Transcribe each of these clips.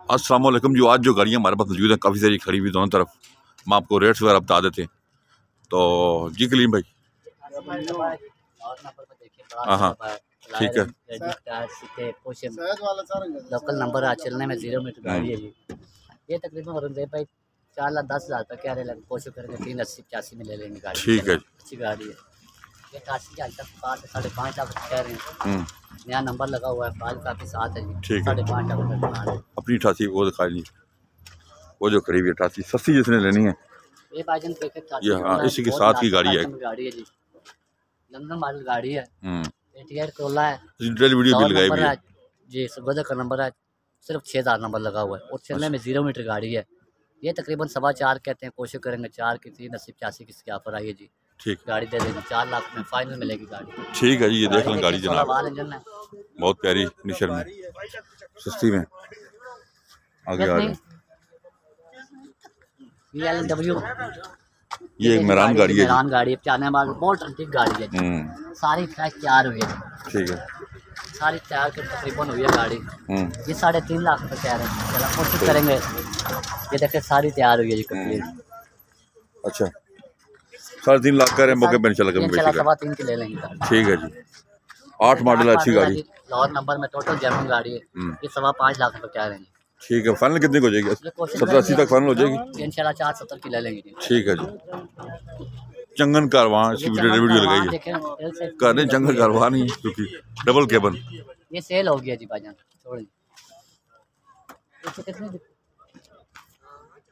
अस्सलाम वालेकुम जी। आज जो गाड़ियाँ हमारे पास मौजूद हैं काफ़ी सारी खड़ी हुई दोनों तरफ, हम आपको रेट्स वगैरह बता देते हैं। तो जी कलीम भाई, हाँ ठीक है। लोकल नंबर आज चलने में 0 मीटर गाड़ी है जी। ये तकरीबन औरंगजेब भाई 4,10,000 तक कह रहे, लेकिन कोशिश करेंगे 380-85 में ले लेंगे गाड़ी। ठीक है, अच्छी गाड़ी है ये। 88 की आज तक 5.5 लाख कह रहे हैं। नया नंबर लगा हुआ है, फाइल काफी साथ है जी। 5.5 लाख रुपये अपनी 88 वो दिखाई नहीं, वो जो खड़ी हुई 88 सस्ती जिसने लेनी है ये भाईजान देखे। ये हाँ इसी के साथ की गाड़ी है जी। लंदन मॉडल गाड़ी है। 88 कोला है। डिटेल वीडियो भी लगाई हुई है जी। सुबह का नंबर है, सिर्फ 6,000 नंबर लगा हुआ है और चलने में 0 मीटर गाड़ी है। ये तकरीबन 4.25 कहते हैं, कोशिश करेंगे 4 की 380-85 किसके ऑफर आई है जी। ठीक, गाड़ी दे देंगे 4 लाख में फाइनल मिलेगी गाड़ी। ठीक है जी। ये देख लें गाड़ी जनाब, बहुत प्यारी निशर में, सस्ती में। आगे आ जाए। ये एक मेरान गाड़ी है, मेरान गाड़ी है, चाने वाली बहुत अंटिक गाड़ी है। सारी फ्रेश तैयार हुई है। ठीक है, सारी तैयार कर तकरीबन हुई है गाड़ी। ये 3.5 लाख रुपये कह रहे हैं। चलो कोशिश करेंगे। ये देखिए सारी तैयार हुई है जी कंप्लीट। अच्छा 3.5 लाख का मौके पर चला 3.25 की ले लेंगे। ठीक है जी। 8 मॉडल अच्छी गाड़ी, लाहौर नंबर में टोटल जर्मन गाड़ी है। ये 5.25 लाख रुपये कह रहे हैं। ठीक है, फाइनल कितने को हो जाएगी? 70-80 तक फाइनल हो जाएगी। इंशाल्लाह 470 की ले लेंगे। ठीक है जी। चंगन कारवां इसकी वीडियो लगाई है, कर रहे चंगन कारवां नहीं क्योंकि डबल केबल। ये सेल हो गया जी भाईजान, छोड़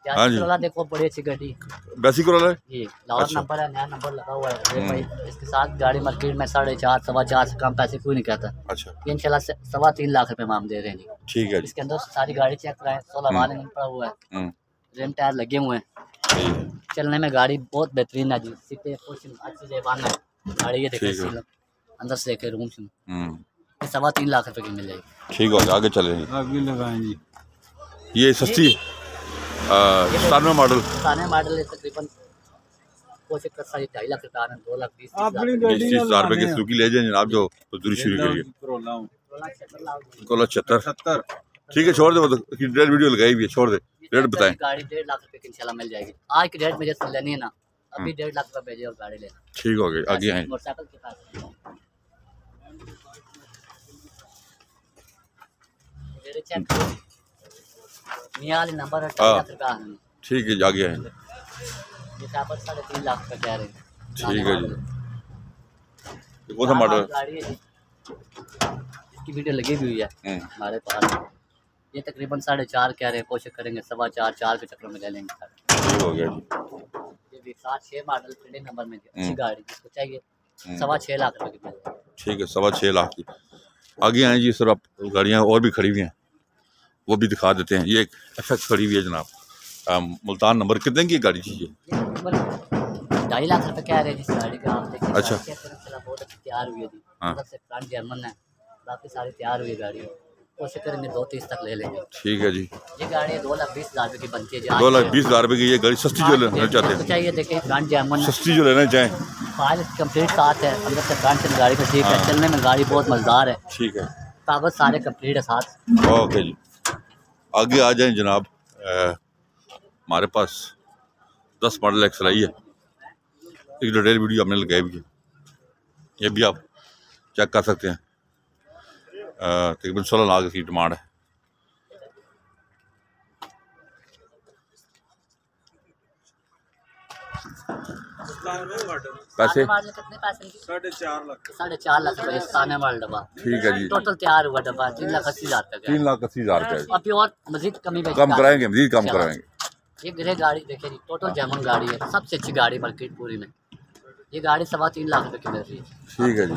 हाँ जी। देखो बड़ी अच्छी गाड़ी, बेसिक करोला है ये। लाहौर नंबर है, नया नंबर लगा हुआ है भाई। इसके साथ गाड़ी मार्केट में 4.5 4.25 से कम पैसे कोई नहीं कहता। अच्छा, इंशाल्लाह 3.25 लाख रुपए में हम दे रहे हैं जी। ठीक है। इसके अंदर सारी गाड़ी चेक कराएं, 16 वाले नहीं पड़ा हुआ है, रिम टायर लगे हुए हैं। चलने में गाड़ी बहुत बेहतरीन है जी। सीटें अच्छी जेबान है गाड़ी। ये देखिए अंदर से देखे रूम से 3.25 लाख रुपए की मिल जाएगी। ठीक है, आगे चले आगे लगाएं जी। ये सस्ती 97 मॉडल है तकरीबन। कोशिश कर 2.5 लाख रुपये 2,20,000 रुपये की सुजुकी ले जाए जनाब, जो मजदूरी शुरू करिए। कोला 76। ठीक है, छोड़ दे, डेट वीडियो लगाई हुई है, छोड़ दे। रेट बताएं। गाड़ी 1.5 लाख रुपए की इंशाल्लाह मिल जाएगी। आज की डेट में जैसे लेनी है ना, अभी 1.5 लाख रुपए भेजे और गाड़ी लेना। ठीक हो गया, आगे आए। मोटरसाइकिल के पास नंबर है। ठीक है, आगे आए। ये 3.5 लाख रुपए कह रहे हैं। ठीक है जी। कौन सा मॉडल गाड़ी है? इसकी वीडियो लगी हुई है हमारे पास। ये तकरीबन 4.5 कह रहे हैं, कोशिश करेंगे 4.25 के चक्कर में ले लेंगे। ठीक हो गया जी। ये भी 7-6 मॉडल ट्रेडिंग नंबर में अच्छी गाड़ी जिसको चाहिए 6.25 लाख रुपए की। ठीक है, 6.25 लाख की। आगे आए जी। सर आप गाड़ियाँ और भी खड़ी हुई हैं, वो भी दिखा देते हैं। ये एक एफएक्स खड़ी हुई है जनाब, मुल्तान नंबर। कितने की गाड़ी चाहिए? 2.5 लाख रुपए कह रहे हैं जिस गाड़ी का। आप देखिए अच्छा, बहुत अच्छी तैयार हुई है जी। फ्रंट जर्मन है, काफी सारी तैयार हुई है गाड़ी। कोशिश करेंगे 2.30 तक ले लेंगे। ठीक है जी। ये गाड़ी 2,20,000 रुपए की बनती है जी। 2,20,000 रुपए की ये गाड़ी सस्ती जो लेना चाहते हैं चाहिए। देखिए फ्रंट जर्मन सस्ती जो लेना चाहें, फाइल कंप्लीट साथ है। अंदर से फ्रंट से गाड़ी का सीट है। चलने में गाड़ी बहुत मजेदार है। ठीक है, कागज सारे कंप्लीट है साथ। ओके जी। आगे आ जाएं जनाब। हमारे पास 10 मॉडल एक्सलाई है। एक डिटेल वीडियो हमने लगाई हुई है, ये भी आप चेक कर सकते हैं। तकरीबन 16 लाख की डिमांड है। पैसे 4.5 लाख रुपए साने वाला डब्बा। ठीक है जी। टोटल तैयार हुआ डब्बा 3,80,000 का। 3,80,000 रुपये। अभी और मजीद कम कराएंगे, मजीद कम कराएंगे। ये ग्रे गाड़ी देखिए जी, टोटल जर्मन गाड़ी है, सबसे अच्छी गाड़ी मार्केट पूरी में। ये गाड़ी 3.25 लाख रुपए की मिल रही है। ठीक है जी।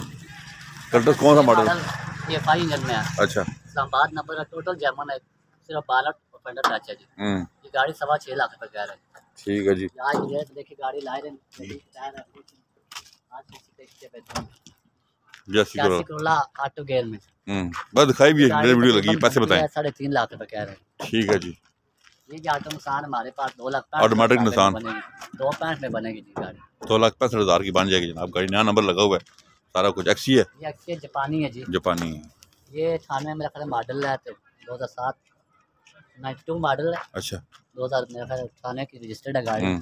कल्टस कौन सा मॉडल? ये 5 इंजन में है। अच्छा, इस्लामाबाद नंबर है, टोटल जर्मन है, सिर्फ 12 फंडर टच है जी। ये गाड़ी 6.25 लाख रुपए कह रहे हैं। ठीक है जी। आज रेट देखिए गाड़ी ला रहे हैं ऑटो गेयर में। बस दिखाई भी है, वीडियो लगी है। पैसे बताएं। 3.5 लाख रुपए कह रहे हैं। ठीक है जी। ये ऑटो निशान हमारे पास 2 लाख ऑटोमेटिक निशान 2.65 में बनेगी जी गाड़ी। 2,65,000 की बन जाएगी जनाब गाड़ी। नया नंबर लगा हुआ है, सारा कुछ एक्सी है। ये एक्सी जापानी है जी। जापानी है। ये 98 में रखा मॉडल है, तो 2007 92 मॉडल है। अच्छा 2000 मेरा ख्याल थाने की रजिस्टर्ड है गाड़ी।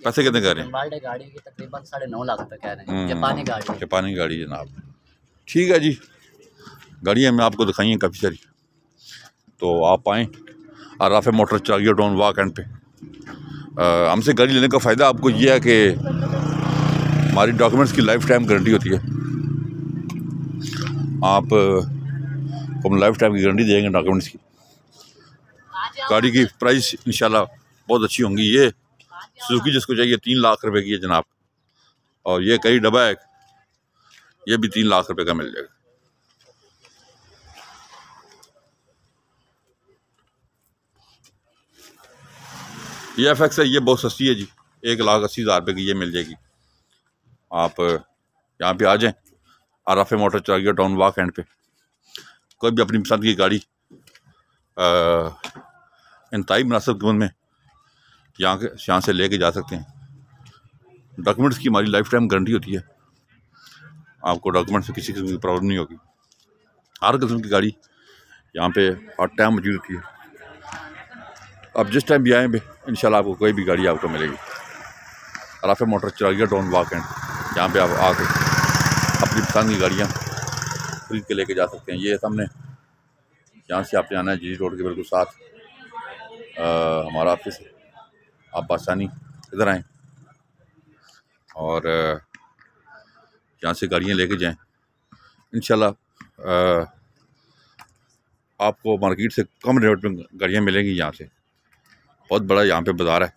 पैसे कितने कह रहे हैं? वर्ल्ड गाड़ी की तकरीबन 9.5 लाख रुपए कह रहे हैं। जापानी गाड़ी, जापानी गाड़ी जनाब। ठीक है जी, गाड़ियाँ मैं आपको दिखाई हैं काफ़ी सारी, तो आप आएँ आराफ मोटर चागिया टाउन वाक एंड पे। हमसे गाड़ी लेने का फ़ायदा आपको ये है कि हमारी डॉक्यूमेंट्स की लाइफ टाइम गारंटी होती है। आप हम लाइफ टाइम की गारंटी देंगे डॉक्यूमेंट्स की। गाड़ी की प्राइस इंशाल्लाह बहुत अच्छी होंगी। ये सुजुकी जिसको चाहिए 3 लाख रुपए की है जनाब, और ये कई डब्बा है, ये भी 3 लाख रुपए का मिल जाएगा। ये FX है, ये बहुत सस्ती है जी, 1,80,000 रुपये की ये मिल जाएगी। आप यहाँ पे आ जाएं आराफ मोटर चागिया टाउन वाक एंड पे। कोई भी अपनी पसंद की गाड़ी इंतहाई मुनासिब कीमत में यहाँ से लेके जा सकते हैं। डॉक्यूमेंट्स की हमारी लाइफ टाइम गारंटी होती है। आपको डॉक्यूमेंट्स में किसी किस्म की प्रॉब्लम नहीं होगी। हर किस्म की गाड़ी यहाँ पे हर टाइम मौजूद होती है। आप जिस टाइम भी आएँ भी इंशाल्लाह आपको कोई भी गाड़ी आपको मिलेगी। आराफ मोटर चागिया टाउन वाक एंड, यहाँ पे आप आके अपनी पसंद की गाड़ियाँ खरीद के लेके जा सकते हैं। ये सामने यहाँ से आपने आना है जी रोड के बिल्कुल साथ हमारा ऑफिस है। आप आसानी इधर आएँ और यहाँ से गाड़ियाँ लेके जाएं। इंशाल्लाह आपको मार्केट से कम रेट में गाड़ियाँ मिलेंगी। यहाँ से बहुत बड़ा यहाँ पे बाज़ार है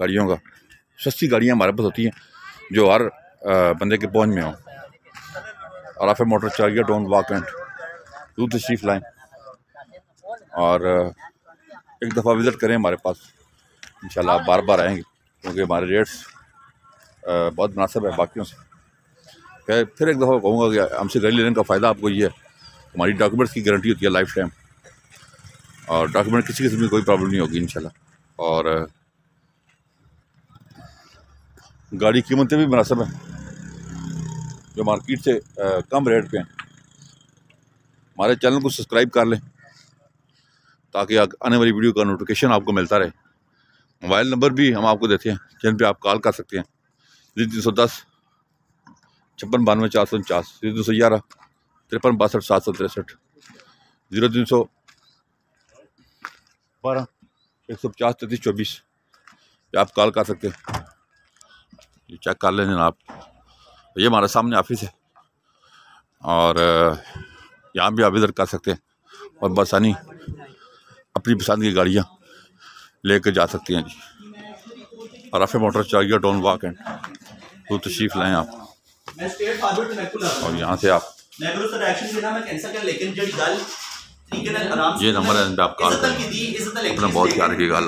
गाड़ियों का। सस्ती गाड़ियाँ हमारे पास होती हैं जो हर बंदे के पहुँच में हो। आराफ मोटर चागिया टाउन वाक एंड टू तशरीफ लाएँ और एक दफ़ा विज़िट करें हमारे पास। इंशाल्लाह आप बार बार आएंगे क्योंकि हमारे रेट्स बहुत मुनासिब है बाकियों से। फिर एक दफ़ा कहूँगा कि हमसे गाड़ी लेने का फ़ायदा आपको ये है, हमारी डॉक्यूमेंट्स की गारंटी होती है लाइफ टाइम, और डॉक्यूमेंट किसी किस्म की कोई प्रॉब्लम नहीं होगी इंशाल्लाह। और गाड़ी कीमतें भी मुनासिब हैं जो मार्केट से कम रेट पे हैं। हमारे चैनल को सब्सक्राइब कर लें ताकि आने वाली वीडियो का नोटिफिकेशन आपको मिलता रहे। मोबाइल नंबर भी हम आपको देते हैं जिन पे आप कॉल कर सकते हैं। 310 56 92 449, 311 53 62 763, 0312 150 33 24 आप कॉल कर सकते हैं। ये चेक कर लें जनाब, ये हमारे सामने ऑफिस है और यहाँ भी आप विज़िट कर सकते हैं और बसानी अपनी पसंद की गाड़ियाँ लेकर जा सकते हैं जी। आराफ मोटर चागिया टाउन वाक एंड तो तशरीफ़ लाएँ आप, और यहाँ से आप ये नंबर है, आप कॉल करें। अपना बहुत ख्याल रखिएगा।